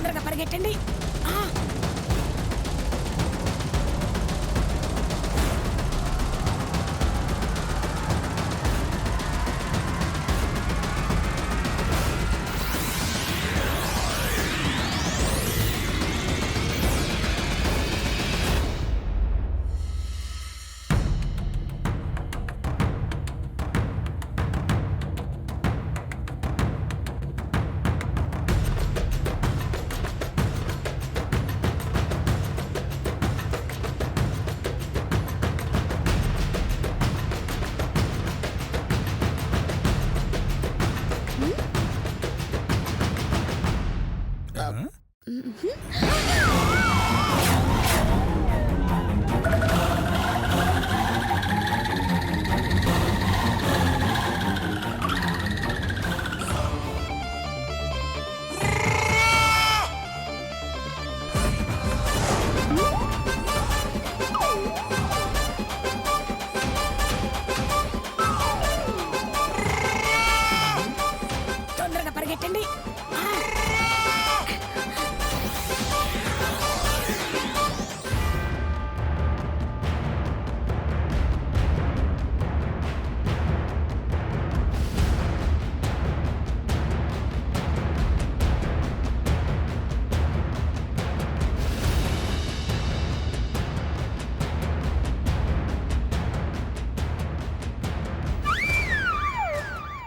తొందరగా పరిగెట్టండి. తొందరగా పరిగెట్టండి.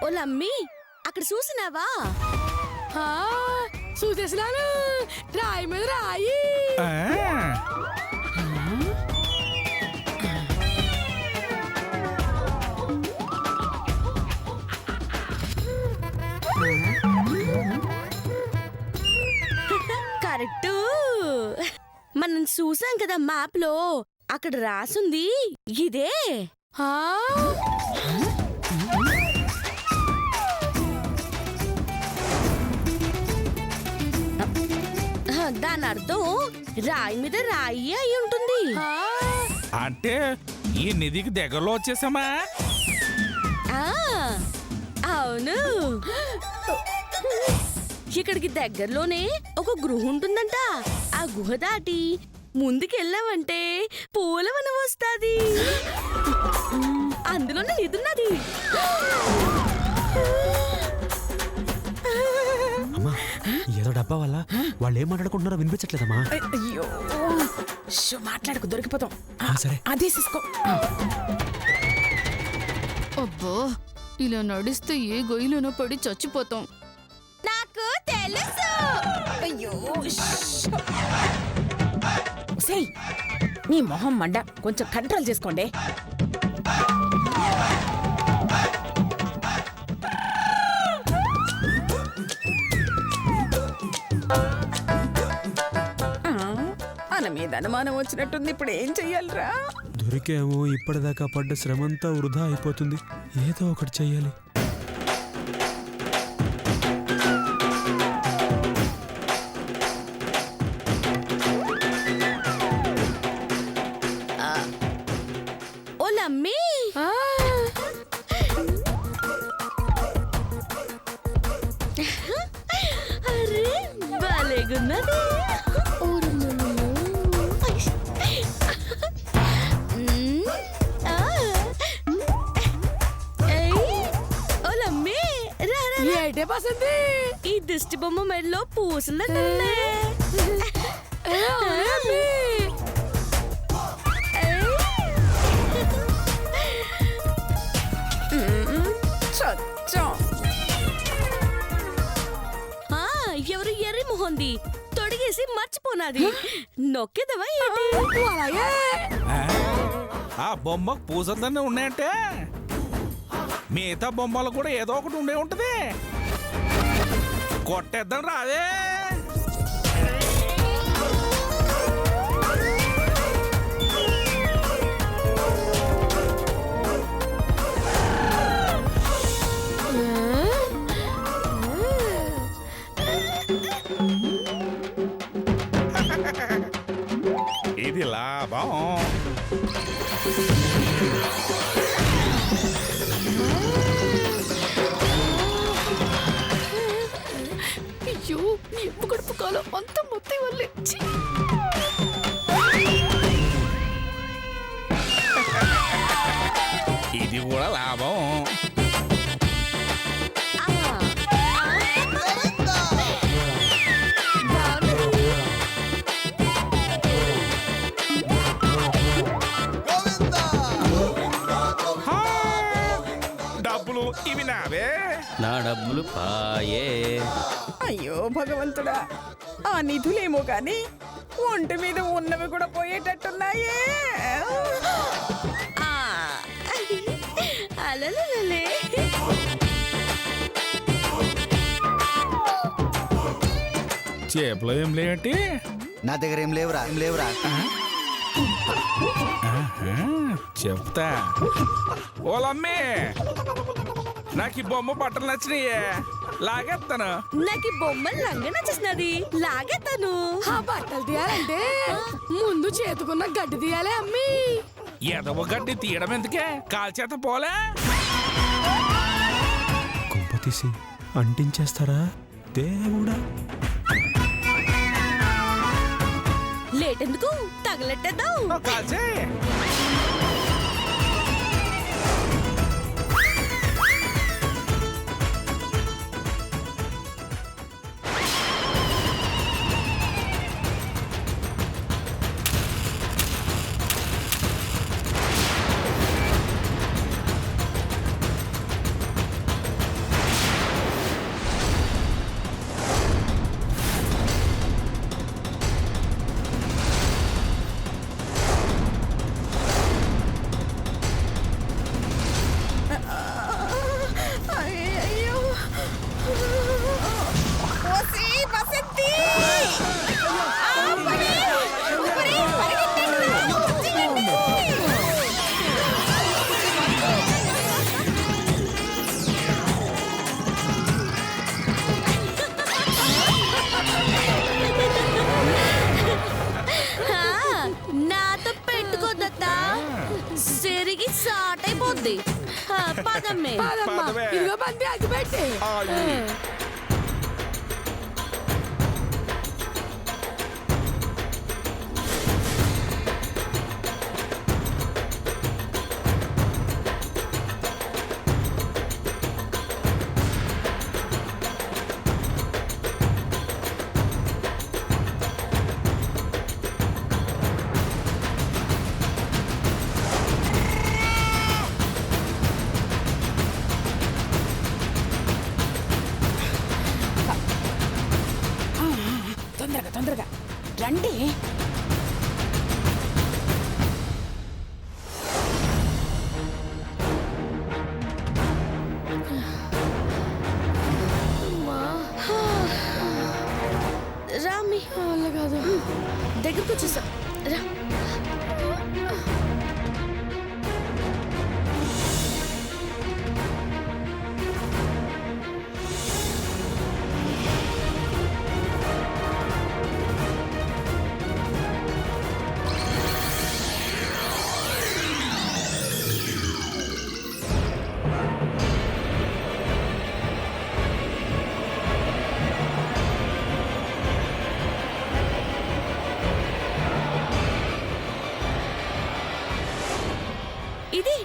ఓలమ్మి, అక్కడ చూసినావా? చూసేసినాను. రాయి మీద రాయి. కరెక్ట్. మనం చూసాం కదా మ్యాప్ లో, అక్కడ రాసుంది ఇదే. దాని అర్థం రాయి మీద రాయి అయి ఉంటుంది. అంటే ఈ నిధికి దగ్గరలో వచ్చేసామా? అవును, ఇక్కడికి దగ్గరలోనే ఒక గృహ ఉంటుందంట. ఆ గుహ దాటి ముందుకెళ్ళామంటే పూలవనం వస్తాది. అందులోనే నిధున్నది. అమ్మా, ఏదో డబ్బా వల్ల వాళ్ళు ఏం మాట్లాడుకుంటున్నారో వినిపించట్లేదమ్మా. అయ్యో, మాట్లాడకు, దొరికిపోతాం. సరే, అదే తీసుకో. అబ్బో, ఇలా నడిస్తే ఏ గొయ్యిలోనో పడి చచ్చిపోతాం. నాకు తెలుసు. అయ్యో, సేయ్, నీ మొహం మండ, కొంచెం కంట్రోల్ చేసుకోండి. మన మీద అనుమానం వచ్చినట్టుంది. ఇప్పుడు ఏం చెయ్యాలరా? దొరికేమో ఇప్పటిదాకా పడ్డ శ్రమంతా వృధా అయిపోతుంది. ఏదో ఒకటి చెయ్యాలి. ఓలమ్మి, అరే బాలేగున్నది. ఓలమ్మి, ఏటే పసంది? ఈ దిష్టి బొమ్మ మెడలో పూసలు. ఎవరు ఎర్రి మొహంది తొడిగేసి మర్చిపోనాది. నొక్కేదవా? ఆ బొమ్మకు పూసలన్నీ ఉన్నాయంటే మిగతా బొమ్మలు కూడా ఏదో ఒకటి ఉండే ఉంటది. కొట్టేద్దాం రాదే. ఇది లాభం. అయ్యో, ఎప్పు కడుపు కాలం అంత మొత్తం వల్లే ఛీ! ఇది కూడా లాభం. హా! డబ్బులు ఇవి నావే. నా డబ్బులు పాయే. అయ్యో భగవంతుడా, ఆ నిధులేమో గాని ఒంటి మీద ఉన్నవి కూడా పోయేటట్టున్నాయే. అలలలలే. చేపలో ఏం లేటి? నా దగ్గర ఏం లేవురా చెప్తా. ఓలమ్మే, నాకు ఈ బొమ్మ బట్టలు నచ్చినాయే, లాగేస్తాను. నాకు ఈ బొమ్మలు లంగ నచ్చేసినది, లాగేతాను. ఆ బట్టలు తీయాలంటే ముందు చేతుకున్న గడ్డి తీయాలి అమ్మి. ఎదవ గడ్డి తీయడం ఎందుకే, కాల్చేత పోలే. కుంప తీసి అంటించేస్తారా దేవుడా? లేట్ ఎందుకు, తగలెట్టేద్దాం. కాల్చే. అయ్యో ఓసి బసంతి. నాతో పెట్టుకోదత్తా, సిరిగి సాటైపోద్ది. పదమ్మే. పదవే. ఇదిగో బంతి అగ్గి పెట్టి. తొందరగా తొందరగా రండి. రామి వల్ల కాదు. దగ్గరకు వచ్చేసా. రా. ఇది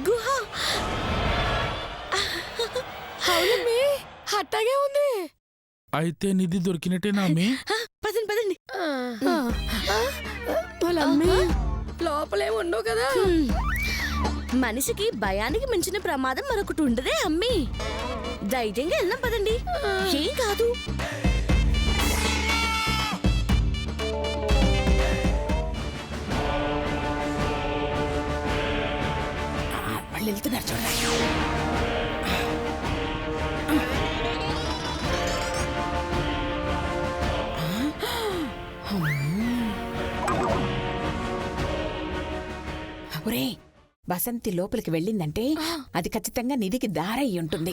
గుహ. అవునమ్మి, అట్టాగే ఉంది. అయితే నిధి దొరికినట్టేనా అమ్మి? పదండి పదండి. వాళ్ళమ్మి లోపలే ఉండవు కదా. మనిషికి భయానికి మించిన ప్రమాదం మరొకటి ఉండదే అమ్మి. ధైర్యంగా వెళ్దాం పదండి, ఏం కాదు. వాళ్ళు వెళ్తున్నారు చూడండి. ఒరే, బసంతి లోపలికి వెళ్ళిందంటే అది ఖచ్చితంగా నిధికి దారయ్యి ఉంటుంది.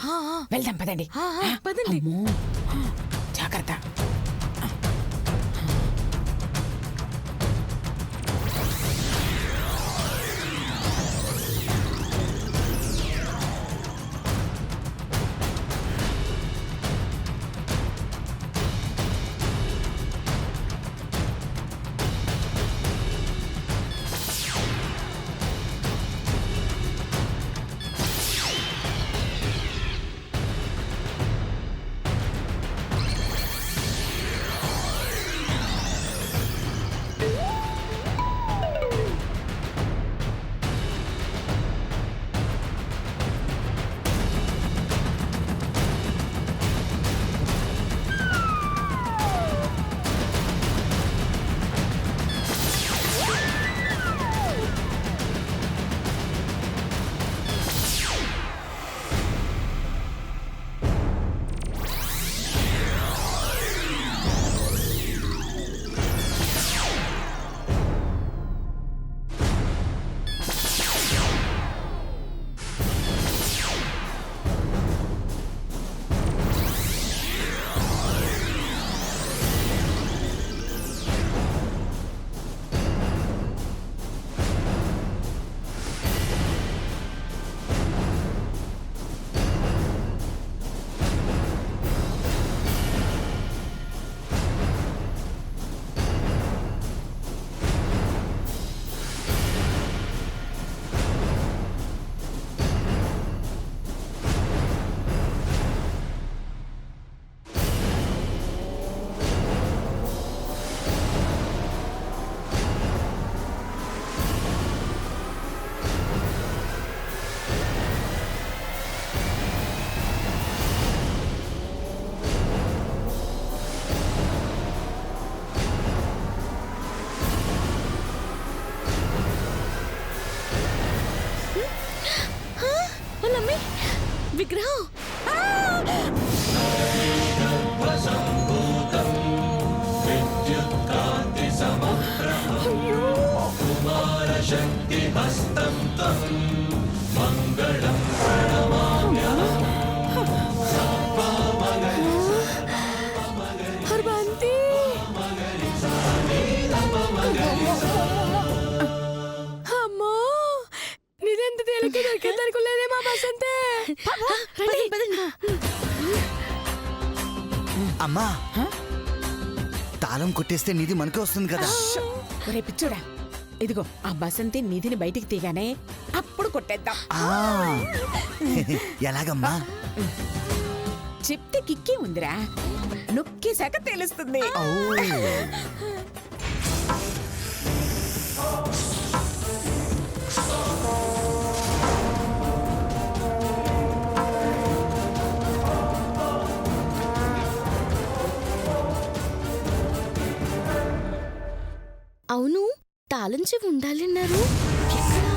వెళ్దాం పదండి. పదండి. అమ్మో, జాగ్రత్త. అమ్మా తాళం కొట్టేస్తే నిధి మనకే వస్తుంది కదా. ఒరే పిచ్చుడా, ఇదిగో ఆ బసంతి నిధిని బయటికి తీగానే అప్పుడు కొట్టేద్దాం. ఎలాగమ్మా? చెప్తే కిక్కే ఉందిరా, నొక్కేశాక తెలుస్తుంది. అవును, తాళం చెవి ఉండాలన్నారు. ఎక్కడా?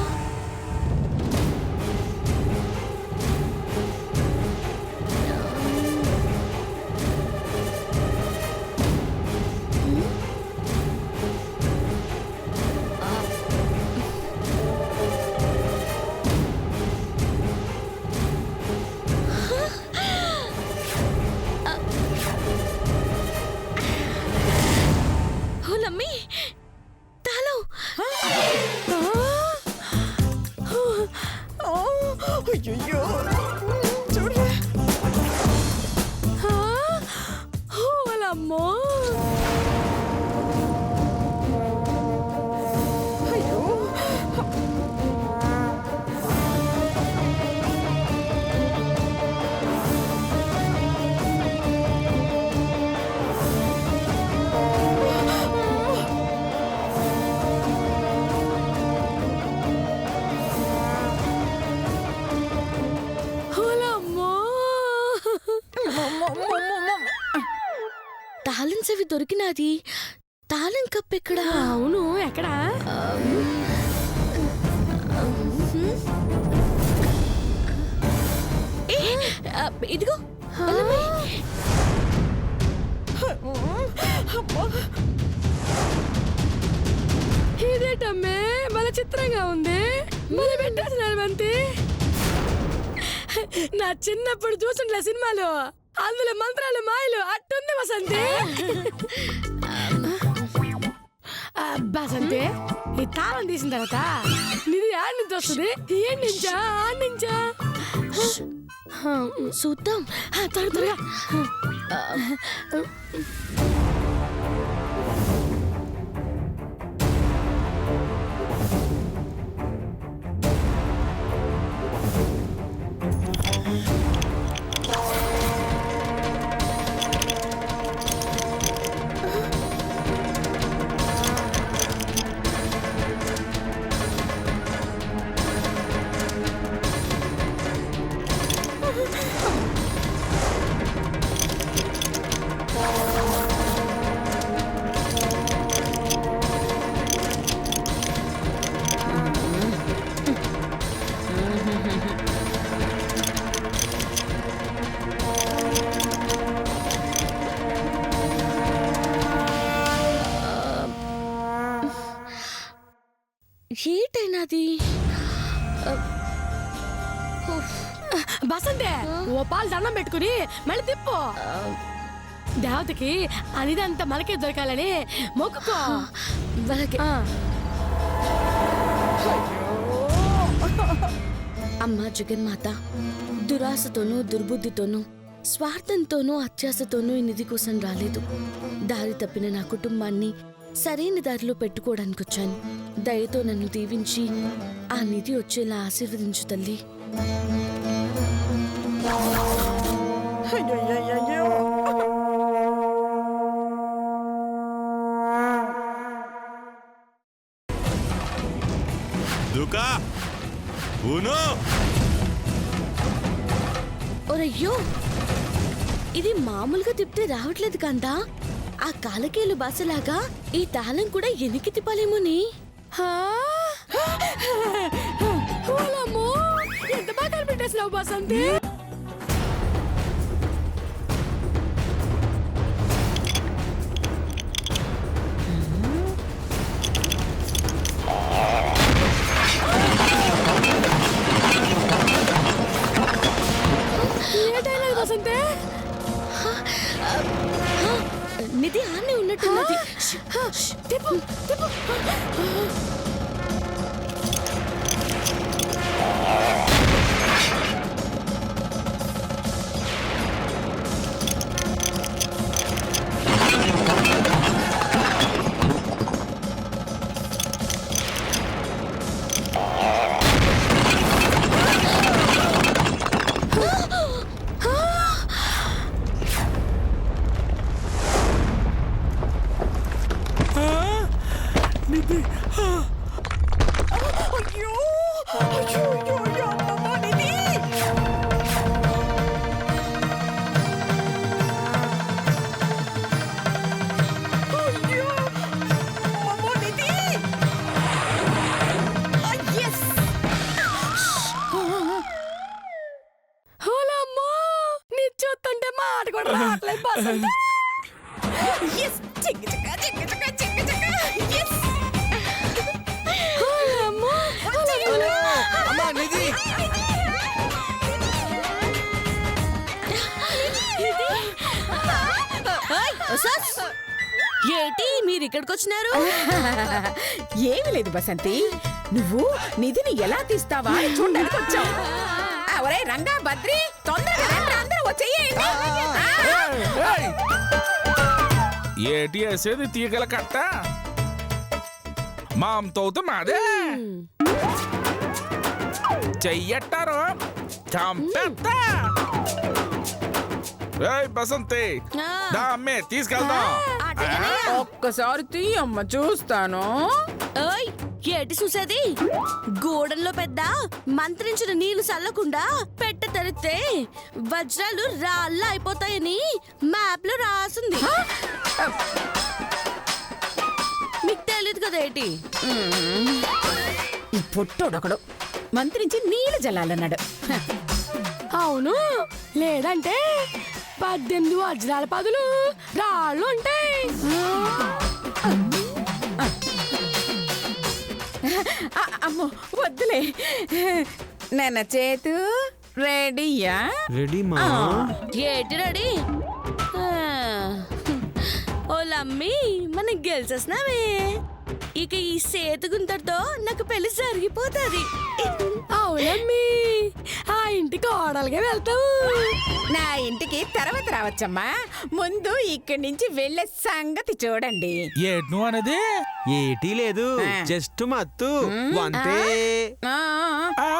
ఓలమ్మి, తాళం. అయ్యో చూడరా, ఓలమ్మో. అయ్యో ఓలమ్మో. తాళం చెవి దొరికినది. తాళం కప్పెక్కడా? అవును, ఎక్కడా? ఇదిగో ఓలమ్మి. ఇదేటమ్మే మన చిత్రంగా ఉంది. మన పెట్టేసినారు బంతి. నా చిన్నప్పుడు చూసిన సినిమాలు, అందులో మంత్రాలు మాయలు అట్టుంది వసంతి. బసంతి, ఈ తాళం తీసిన తర్వాత నిధి ఆడి నుంచి వస్తుంది. ఏం నుంచా ఆడి నుంచా? చూద్దాం. త్వరగా ఏటైనాది? బసంతే, ఓ పాలు దండం పెట్టుకుని మళ్ళీ తిప్పు. దేవతకి అనిదంతా మనకే దొరకాలని మొక్కుకో. వాళ్ళకి అమ్మా జగన్మాత, దురాశతోనూ దుర్బుద్ధితోనూ స్వార్థంతోనూ అత్యాశతోనూ ఈ నిధి కోసం రాలేదు. దారి తప్పిన నా కుటుంబాన్ని సరైన దారిలో పెట్టుకోవడానికి వచ్చాను. దయతో నన్ను దీవించి ఆ నిధి వచ్చేలా ఆశీర్వదించు తల్లి. దుకా ఊను. ఒరయ్యో, ఇది మామూలుగా తిప్పితే రావట్లేదు కాంతా. ఆ కాలకేలు బాసలాగా ఈ తాళం కూడా ఎనికి తిప్పాలేమోని. ఓలమ్మో, ఎంత బాగా కనిపెట్టేసినావు బసంతి. ఏటైనా బసంతే? నిధి ఆనే ఉన్నట్టున్నది. తిప్పు తిప్పు. నిధి అయ్యో అయ్యో అయ్యో అయ్యో అమ్మమ్మ నిధి అయ్యో అమ్మమ్మ నిధి yes ఓలమ్మో నీ చూస్తుంటే మాట కూడా రావట్లేదు బసంతి. yes చిక్కి చిక్క చిక్కి చిక్క చిక్కి చిక్క yes ఓలమ్మో, అమ్మా నిధి ఏటి మీరు ఇక్కడికి వచ్చినారు? ఏమి లేదు బసంతి, నువ్వు నిధిని ఎలా తీస్తావా అని చూడడానికి వచ్చావు. ఒరే రంగా బద్రి తొందరగా రండి, అందరూ వచ్చేయండి. ఏయ్! ఏటి వేసేది తీగల కట్ట మామతోతో మాదే చెయ్యట్టారు చంపేస్తా. ఏయ్ బసంతి, ఆ. దా అమ్మే తీసుకెళ్దాం. ఒక్కసారి తీయమ్మ చూస్తాను. ఓయ్ ఏటి చూసేది? గోడల్లో పెద్ద మంత్రించిన నీళ్లు చల్లకుండా పెట్ట తెరిస్తే వజ్రాలు రాళ్ళ అయిపోతాయని మ్యాప్ లో రాసింది. మీకు తెలియదు కదా ఏటి? ఈ పొట్టోడొకడు మంత్రించి నీళ్ళ జలాలన్నాడు. అవును, లేదంటే 18 వజ్రాల పదులు రాళ్ళు ఉంటాయి. అమ్మో వద్దులే. నాన్న చేతు రెడీయా? రెడీ మా ఏటి రెడీ? ఓలమ్మి మనం గెలిచేసినావే. ఇక ఈ సేతు గుంతటితో నాకు పెళ్లి జరిగిపోతుంది. అవునమ్మీ, ఆ ఇంటికి ఓడలుగా వెళ్తావు. నా ఇంటికి తర్వాత రావచ్చమ్మా, ముందు ఇక్కడి నుంచి వెళ్ళే సంగతి చూడండి. ఏటి నువ్వు అనేది? ఏటీ లేదు, జస్ట్ మత్తు అంతే. ఆ, ఆ!